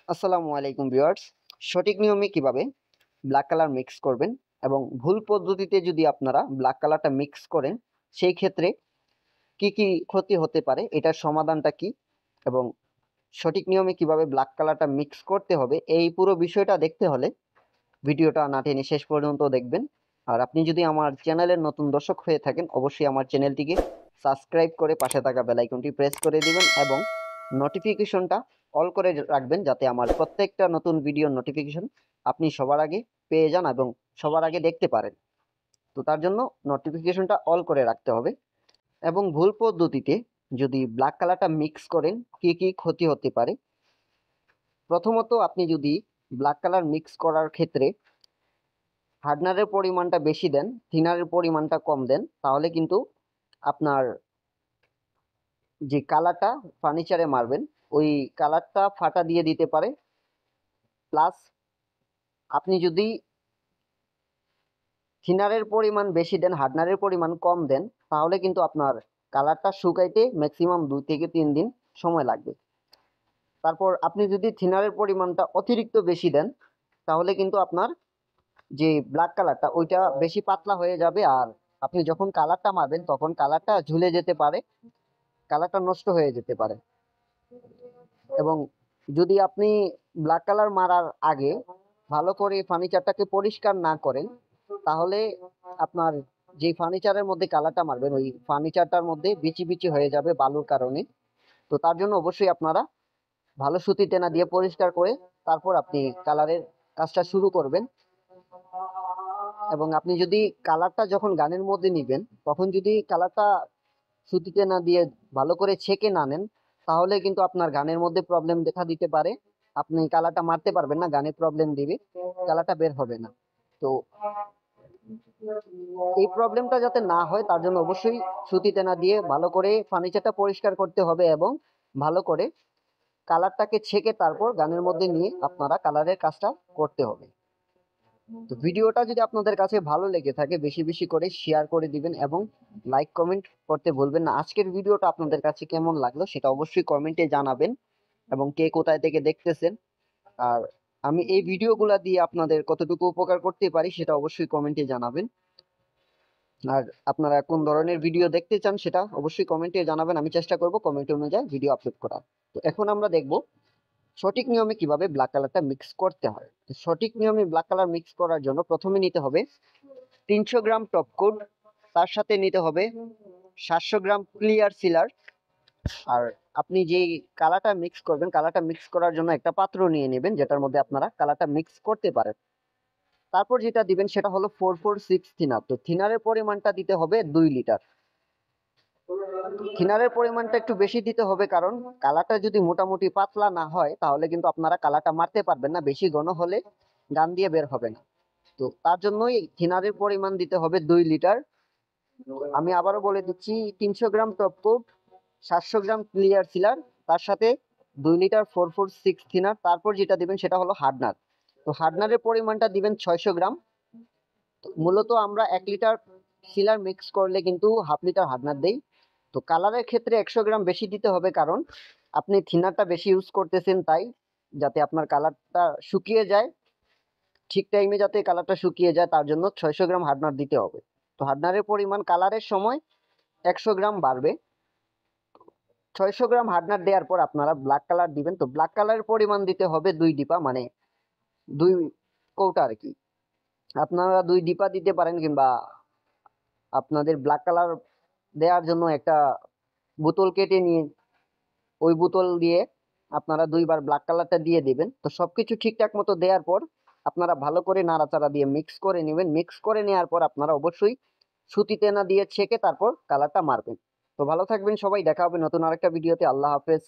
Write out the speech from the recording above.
আসসালামু আলাইকুম ভিউয়ার্স। সঠিক নিয়মে কিভাবে ব্ল্যাক কালার মিক্স করবেন এবং ভুল পদ্ধতিতে যদি আপনারা ব্ল্যাক কালারটা মিক্স করেন সেই ক্ষেত্রে কি কি ক্ষতি হতে পারে, এটার সমাধানটা কি এবং সঠিক নিয়মে কিভাবে ব্ল্যাক কালারটা মিক্স করতে হবে, এই পুরো বিষয়টা দেখতে হলে ভিডিওটা না টেনে শেষ পর্যন্ত দেখবেন। আর আপনি যদি আমার চ্যানেলের নতুন দর্শক হয়ে থাকেন, অবশ্যই আমার চ্যানেলটিকে সাবস্ক্রাইব করে পাশে থাকা বেল আইকনটি প্রেস করে দিবেন এবং নোটিফিকেশনটা অল করে রাখবেন, যাতে আমার প্রত্যেকটা নতুন ভিডিওর নোটিফিকেশন আপনি সবার আগে পেয়ে যান এবং সবার আগে দেখতে পারেন। তো তার জন্য নোটিফিকেশনটা অল করে রাখতে হবে। এবং ভুল পদ্ধতিতে যদি ব্ল্যাক কালারটা মিক্স করেন কি কি ক্ষতি হতে পারে। প্রথমত, আপনি যদি ব্ল্যাক কালার মিক্স করার ক্ষেত্রে হার্ডনারের পরিমাণটা বেশি দেন, থিনারের পরিমাণটা কম দেন, তাহলে কিন্তু আপনার যে কালারটা ফার্নিচারে মারবেন ওই কালারটা ফাটা দিয়ে দিতে পারে। প্লাস আপনি যদি থিনারের পরিমাণ বেশি দেন, হার্ডনারের পরিমাণ কম দেন, তাহলে কিন্তু আপনার কালারটা শুকাইতে ম্যাক্সিমাম 2 থেকে 3 দিন সময় লাগবে। তারপর আপনি যদি থিনারের পরিমাণটা অতিরিক্ত বেশি দেন, তাহলে কিন্তু আপনার যে ব্ল্যাক কালারটা ওইটা বেশি পাতলা হয়ে যাবে, আর আপনি যখন কালারটা মারবেন তখন কালারটা ঝুলে যেতে পারে, কালারটা নষ্ট হয়ে যেতে পারে। এবং যদি আপনি ব্ল্যাক কালার মারার আগে ভালো করে ফার্নিচারটাকে পরিষ্কার না করেন, তাহলে আপনার যে ফার্নিচারের মধ্যে কালারটা মারবেন ওই ফার্নিচারটার মধ্যে বিচি বিচি হয়ে যাবে বালুর কারণে। তো তার জন্য অবশ্যই আপনারা ভালো সুতি টেনা দিয়ে পরিষ্কার করে তারপর আপনি কালারের কাজটা শুরু করবেন। এবং আপনি যদি কালারটা যখন গানের মধ্যে নিবেন তখন যদি কালারটা সুতিতে না দিয়ে ভালো করে ছেঁকে না নেন, তাহলে কিন্তু আপনার গানের মধ্যে প্রবলেম দেখা দিতে পারে। আপনি কালারটা মারতে পারবেন না, গানে প্রবলেম দিবে, কালারটা বের হবে না। তো এই প্রবলেমটা যাতে না হয় তার জন্য অবশ্যই সুতিতে না দিয়ে ভালো করে ফার্নিচারটা পরিষ্কার করতে হবে এবং ভালো করে কালারটাকে ছেঁকে তারপর গানের মধ্যে নিয়ে আপনারা কালারের কাজটা করতে হবে। তো ভিডিওটা যদি আপনাদের কাছে ভালো লেগে থাকে বেশি বেশি করে শেয়ার করে দিবেন এবং লাইক কমেন্ট করতে ভুলবেন না। আজকের ভিডিওটা আপনাদের কাছে কেমন লাগলো সেটা অবশ্যই কমেন্টে জানাবেন এবং কে কোথায় থেকে দেখতেছেন। আর আমি এই ভিডিওগুলা দিয়ে আপনাদের কতটুকু উপকার করতে পারি সেটা অবশ্যই কমেন্টে জানাবেন। আর আপনারা কোন ধরনের ভিডিও দেখতে চান সেটা অবশ্যই কমেন্টে জানাবেন, আমি চেষ্টা করব কমেন্ট অনুযায়ী ভিডিও আপলোড করার। তো এখন আমরা দেখব সঠিক নিয়মে কিভাবে ব্ল্যাক কালারটা মিক্স করতে হয়। তো সঠিক নিয়মে ব্ল্যাক কালার মিক্স করার জন্য প্রথমে নিতে হবে 300 গ্রাম টপ কোট, তার সাথে নিতে হবে 700 গ্রাম ক্লিয়ার সিলার। আর আপনি যেই কালারটা মিক্স করবেন, কালারটা মিক্স করার জন্য একটা পাত্র নিয়ে নেবেন যেটার মধ্যে আপনারা কালারটা মিক্স করতে পারেন। তারপর যেটা দিবেন সেটা হলো 446 থিনার। তো থিনারের পরিমাণটা দিতে হবে 2 লিটার। থিনারের পরিমাণটা একটু বেশি দিতে হবে, কারণ কালারটা যদি মোটামুটি পাতলা না হয় তাহলে কিন্তু আপনারা কালারটা মারতে পারবেন না, বেশি ঘন হলে গান দিয়ে বের হবে না। তো তার জন্যই থিনারের পরিমাণ দিতে হবে 2 লিটার। আমি আবারও বলে দিচ্ছি, 300 গ্রাম টপ কোট, 700 গ্রাম ক্লিয়ার সিলার, তার সাথে 2 লিটার 446 থিনার। তারপর যেটা দিবেন সেটা হলো হার্ডনার। তো হার্ডনারের পরিমাণটা দিবেন 600 গ্রাম। মূলত আমরা 1 লিটার সিলার মিক্স করলে কিন্তু হাফ লিটার হার্ডনার দেই। তো কালারের ক্ষেত্রে 100 গ্রাম বেশি দিতে হবে, কারণ আপনি থিনারটা বেশি ইউজ করতেছেন, তাই যাতে আপনার কালারটা শুকিয়ে যায় ঠিক টাইমে, যাতে কালারটা শুকিয়ে যায় তার জন্য 600 গ্রাম হার্ডনার দিতে হবে। তো হার্ডনারের পরিমাণ কালারের সময় 100 গ্রাম বাড়বে। 600 গ্রাম হার্ডনার দেওয়ার পর আপনারা ব্ল্যাক কালার দিবেন। তো ব্ল্যাক কালারের পরিমাণ দিতে হবে 2 ডিপা, মানে 2 কৌটা আর কি। আপনারা 2 ডিপা দিতে পারেন, কিংবা আপনাদের ব্ল্যাক কালার দেওয়ার জন্য একটা বোতল কেটে নিয়ে ওই বোতল দিয়ে আপনারা 2বার ব্ল্যাক কালারটা দিয়ে দিবেন। তো সবকিছু ঠিকঠাক মতো দেওয়ার পর আপনারা ভালো করে নাড়াচাড়া দিয়ে মিক্স করে নেবেন। মিক্স করে নেওয়ার পর আপনারা অবশ্যই সুতিতে না দিয়ে ছেঁকে তারপর কালারটা মারবেন। তো ভালো থাকবেন সবাই, দেখা হবে নতুন আরেকটা ভিডিওতে। আল্লাহ হাফেজ।